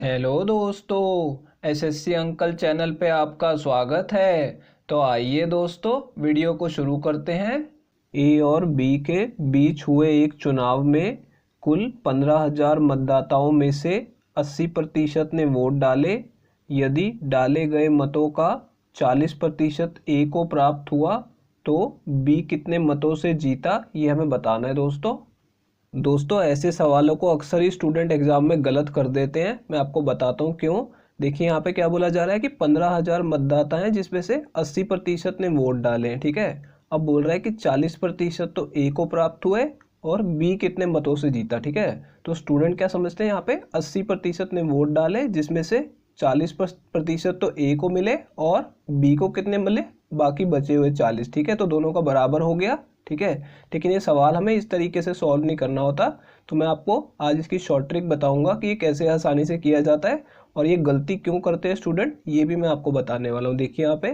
Hello दोस्तों, SSC uncle channel पे आपका स्वागत है। तो आइए दोस्तों, वीडियो को शुरू करते हैं। ए और बी के बीच हुए एक चुनाव में कुल 15,000 मतदाताओं में से 80% ने वोट डाले। यदि डाले गए मतों का 40% ए को प्राप्त हुआ तो बी कितने मतों से जीता, ये हमें बताना है दोस्तों ऐसे सवालों को अक्सर ही स्टूडेंट एग्जाम में गलत कर देते हैं। मैं आपको बताता हूँ क्यों। देखिए यहाँ पे क्या बोला जा रहा है कि 15,000 मतदाता हैं जिसमें से 80% ने वोट डाले हैं, ठीक है। अब बोल रहा है कि 40% तो ए को प्राप्त हुए और बी कितने मतों से जीता, ठीक है। तो स्टूडेंट क्या समझते हैं, यहाँ पे 80% ने वोट डाले जिसमें से 40% तो ए को मिले और बी को कितने मिले, बाकी बचे हुए 40, ठीक है। तो दोनों का बराबर हो गया, ठीक है। लेकिन ये सवाल हमें इस तरीके से सॉल्व नहीं करना होता, तो मैं आपको आज इसकी शॉर्ट ट्रिक बताऊंगा कि ये कैसे आसानी से किया जाता है और ये गलती क्यों करते हैं स्टूडेंट, ये भी मैं आपको बताने वाला हूँ। देखिए यहाँ पे,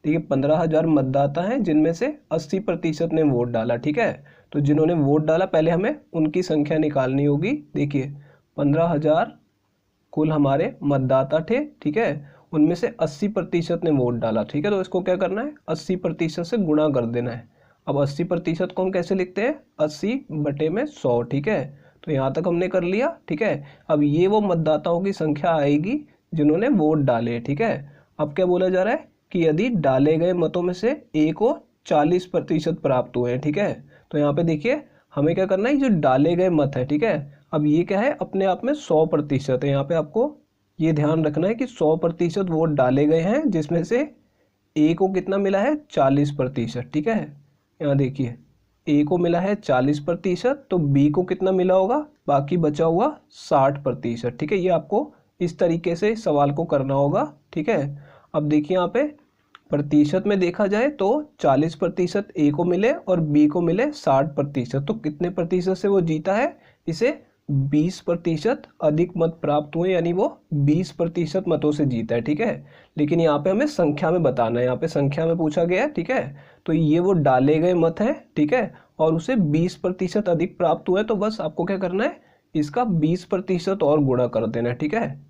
देखिए 15,000 मतदाता हैं जिनमें से 80% ने वोट डाला, ठीक है। तो जिन्होंने वोट डाला पहले हमें उनकी संख्या निकालनी होगी। देखिए 15,000 कुल हमारे मतदाता थे, ठीक है। उनमें से 80% ने वोट डाला, ठीक है। तो इसको क्या करना है, 80% से गुणा कर देना है। अब 80% को हम कैसे लिखते हैं, 80/100, ठीक है। तो यहाँ तक हमने कर लिया, ठीक है। अब ये वो मतदाताओं की संख्या आएगी जिन्होंने वोट डाले, ठीक है। अब क्या बोला जा रहा है कि यदि डाले गए मतों में से ए को 40% प्राप्त हुए हैं, ठीक है। तो यहाँ पे देखिए हमें क्या करना है, जो डाले गए मत है, ठीक है। अब ये क्या है, अपने आप में 100% है। यहाँ पे आपको ये ध्यान रखना है कि 100% वोट डाले गए हैं जिसमें से ए को कितना मिला है, 40%, ठीक है। यहाँ देखिए ए को मिला है 40%, तो बी को कितना मिला होगा, बाकी बचा हुआ 60%, ठीक है। ये आपको इस तरीके से सवाल को करना होगा, ठीक है। अब देखिए यहाँ पे प्रतिशत में देखा जाए तो 40% ए को मिले और बी को मिले 60%, तो कितने प्रतिशत से वो जीता है, इसे 20% अधिक मत प्राप्त हुए, यानी वो 20% मतों से जीता है, ठीक है। लेकिन यहाँ पे हमें संख्या में बताना है, यहाँ पे संख्या में पूछा गया है, ठीक है। तो ये वो डाले गए मत है, ठीक है, और उसे 20% अधिक प्राप्त हुए, तो बस आपको क्या करना है, इसका 20% और गुणा कर देना है, ठीक है।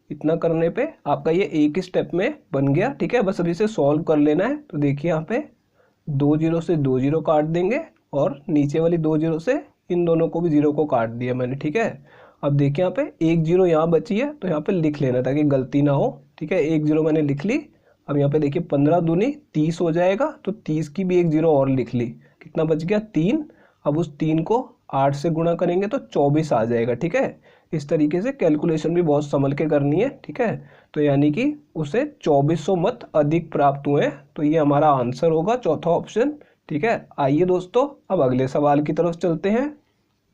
इतना करने पे आपका ये एक स्टेप में बन गया, ठीक है। बस अभी इसे सॉल्व कर लेना है। तो देखिए यहाँ पे 2 जीरो से 2 जीरो काट देंगे और नीचे वाली 2 जीरो से इन दोनों को भी जीरो को काट दिया मैंने, ठीक है। अब देखिए यहाँ पे एक जीरो यहाँ बची है, तो यहाँ पे लिख लेना ताकि गलती ना हो, ठीक है। एक जीरो मैंने लिख ली। अब यहाँ पे देखिए 15 दूनी 30 हो जाएगा, तो 30 की भी एक जीरो और लिख ली, कितना बच गया, 3। अब उस 3 को 8 से गुणा करेंगे तो 24 आ जाएगा, ठीक है। इस तरीके से कैलकुलेशन भी बहुत संभल के करनी है, ठीक है। तो यानी कि उसे 2400 मत अधिक प्राप्त हुए, तो ये हमारा आंसर होगा चौथा ऑप्शन, ठीक है। आइए दोस्तों अब अगले सवाल की तरफ चलते हैं।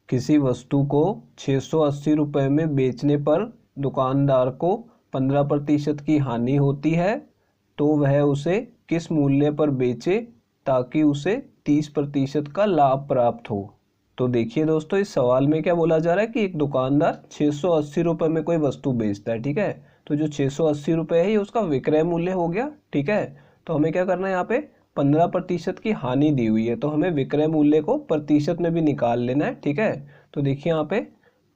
किसी वस्तु को 680 रुपये में बेचने पर दुकानदार को 15% की हानि होती है, तो वह उसे किस मूल्य पर बेचे ताकि उसे 30% का लाभ प्राप्त हो। तो देखिए दोस्तों, इस सवाल में क्या बोला जा रहा है कि एक दुकानदार 680 रुपये में कोई वस्तु बेचता है, ठीक है। तो जो 680 रुपये है ये उसका विक्रय मूल्य हो गया, ठीक है। तो हमें क्या करना है, यहाँ पे 15% की हानि दी हुई है, तो हमें विक्रय मूल्य को प्रतिशत में भी निकाल लेना है, ठीक है। तो देखिए यहाँ पे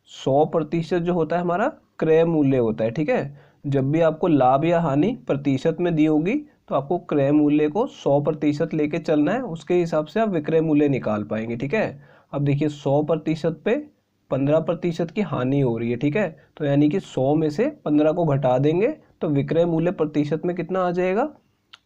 100% जो होता है हमारा क्रय मूल्य होता है, ठीक है। जब भी आपको लाभ या हानि प्रतिशत में दी होगी तो आपको क्रय मूल्य को 100% लेके चलना है, उसके हिसाब से आप विक्रय मूल्य निकाल पाएंगे, ठीक है। अब देखिए 100% पे 15% की हानि हो रही है, ठीक है। तो यानी कि 100 में से 15 को घटा देंगे तो विक्रय मूल्य प्रतिशत में कितना आ जाएगा,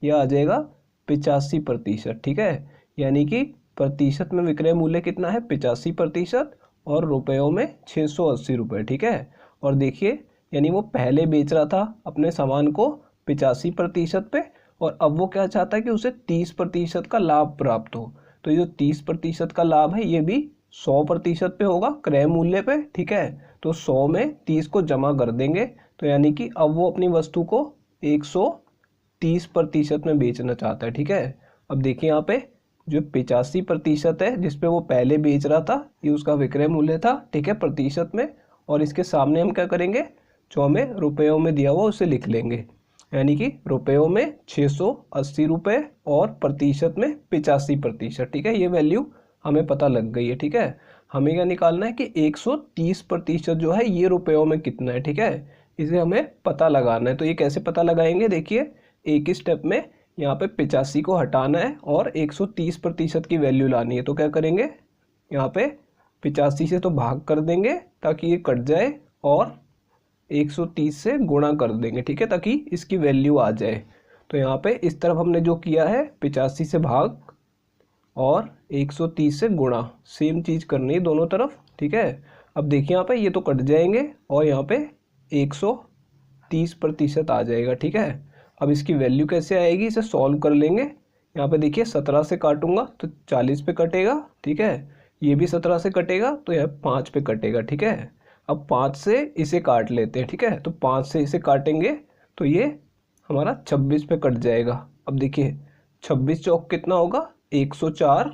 यह आ जाएगा 85%, ठीक है। यानी कि प्रतिशत में विक्रय मूल्य कितना है, 85%, और रुपयों में 680 रुपये, ठीक है। और देखिए यानी वो पहले बेच रहा था अपने सामान को 85% पे, और अब वो क्या चाहता है कि उसे 30% का लाभ प्राप्त हो। तो ये जो 30% का लाभ है ये भी 100% पे होगा क्रय मूल्य पे, ठीक है। तो 100 में 30 को जमा कर देंगे, तो यानी कि अब वो अपनी वस्तु को 130% में बेचना चाहता है, ठीक है। अब देखिए यहाँ पे जो 85% है जिसपे वो पहले बेच रहा था, ये उसका विक्रय मूल्य था, ठीक है, प्रतिशत में। और इसके सामने हम क्या करेंगे, जो हमें रुपयों में दिया हुआ उसे लिख लेंगे, यानी कि रुपयों में 680 रुपये और प्रतिशत में 85%, ठीक है। ये वैल्यू हमें पता लग गई है, ठीक है। हमें क्या निकालना है कि 130% जो है ये रुपयों में कितना है, ठीक है। इसे हमें पता लगाना है। तो ये कैसे पता लगाएंगे, देखिए एक ही स्टेप में यहाँ पे 85 को हटाना है और 130% की वैल्यू लानी है। तो क्या करेंगे, यहाँ पे 85 से तो भाग कर देंगे ताकि ये कट जाए और 130 से गुणा कर देंगे, ठीक है, ताकि इसकी वैल्यू आ जाए। तो यहाँ पे इस तरफ हमने जो किया है 85 से भाग और 130 से गुणा, सेम चीज़ करनी है दोनों तरफ, ठीक है। अब देखिए यहाँ पे ये तो कट जाएंगे और यहाँ पे 130% आ जाएगा, ठीक है। अब इसकी वैल्यू कैसे आएगी, इसे सॉल्व कर लेंगे। यहाँ पे देखिए 17 से काटूंगा तो 40 पे कटेगा, ठीक है। ये भी 17 से कटेगा तो यह 5 पे कटेगा, ठीक है। अब 5 से इसे काट लेते हैं, ठीक है। तो 5 से इसे काटेंगे तो ये हमारा 26 पे कट जाएगा। अब देखिए 26 चौक कितना होगा, 104,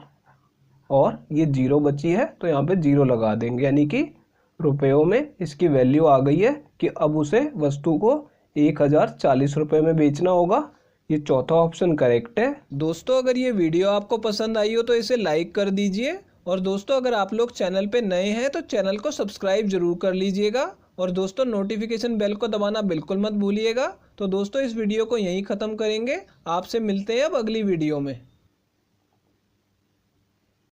और ये जीरो बची है तो यहाँ पे जीरो लगा देंगे, यानी कि रुपयों में इसकी वैल्यू आ गई है कि अब उसे वस्तु को 1040 रुपये में बेचना होगा। ये चौथा ऑप्शन करेक्ट है। दोस्तों अगर ये वीडियो आपको पसंद आई हो तो इसे लाइक कर दीजिए, और दोस्तों अगर आप लोग चैनल पे नए हैं तो चैनल को सब्सक्राइब जरूर कर लीजिएगा, और दोस्तों नोटिफिकेशन बेल को दबाना बिल्कुल मत भूलिएगा। तो दोस्तों इस वीडियो को यहीं ख़त्म करेंगे, आपसे मिलते हैं अब अगली वीडियो में।